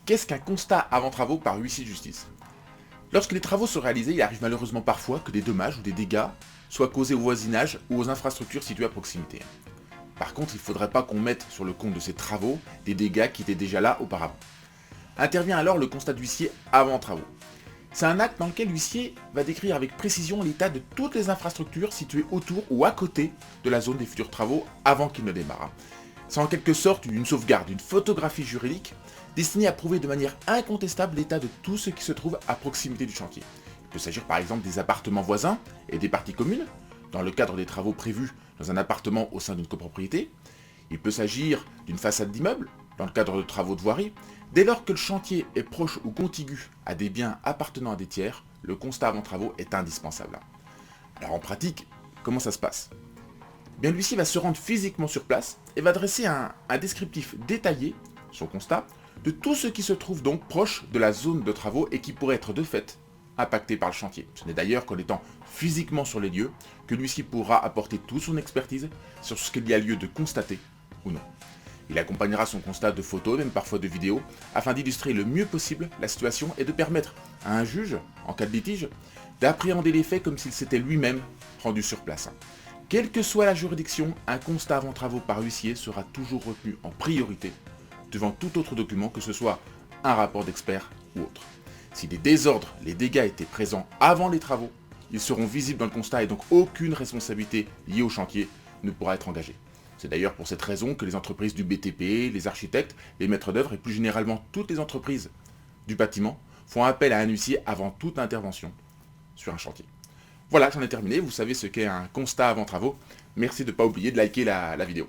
Qu'est-ce qu'un constat avant travaux par huissier de justice? Lorsque les travaux sont réalisés, il arrive malheureusement parfois que des dommages ou des dégâts soient causés au voisinage ou aux infrastructures situées à proximité. Par contre, il ne faudrait pas qu'on mette sur le compte de ces travaux des dégâts qui étaient déjà là auparavant. Intervient alors le constat d'huissier avant travaux. C'est un acte dans lequel l'huissier va décrire avec précision l'état de toutes les infrastructures situées autour ou à côté de la zone des futurs travaux avant qu'ils ne démarrent. C'est en quelque sorte une sauvegarde, une photographie juridique destinée à prouver de manière incontestable l'état de tout ce qui se trouve à proximité du chantier. Il peut s'agir par exemple des appartements voisins et des parties communes, dans le cadre des travaux prévus dans un appartement au sein d'une copropriété. Il peut s'agir d'une façade d'immeuble, dans le cadre de travaux de voirie. Dès lors que le chantier est proche ou contigu à des biens appartenant à des tiers, le constat avant travaux est indispensable. Alors en pratique, comment ça se passe? Bien, l'huissier va se rendre physiquement sur place et va dresser un descriptif détaillé, son constat, de tout ce qui se trouve donc proche de la zone de travaux et qui pourrait être de fait impacté par le chantier. Ce n'est d'ailleurs qu'en étant physiquement sur les lieux que l'huissier pourra apporter toute son expertise sur ce qu'il y a lieu de constater ou non. Il accompagnera son constat de photos, même parfois de vidéos, afin d'illustrer le mieux possible la situation et de permettre à un juge, en cas de litige, d'appréhender les faits comme s'il s'était lui-même rendu sur place. Quelle que soit la juridiction, un constat avant travaux par huissier sera toujours retenu en priorité devant tout autre document, que ce soit un rapport d'expert ou autre. Si les désordres, les dégâts étaient présents avant les travaux, ils seront visibles dans le constat et donc aucune responsabilité liée au chantier ne pourra être engagée. C'est d'ailleurs pour cette raison que les entreprises du BTP, les architectes, les maîtres d'œuvre et plus généralement toutes les entreprises du bâtiment font appel à un huissier avant toute intervention sur un chantier. Voilà, j'en ai terminé, vous savez ce qu'est un constat avant travaux. Merci de ne pas oublier de liker la vidéo.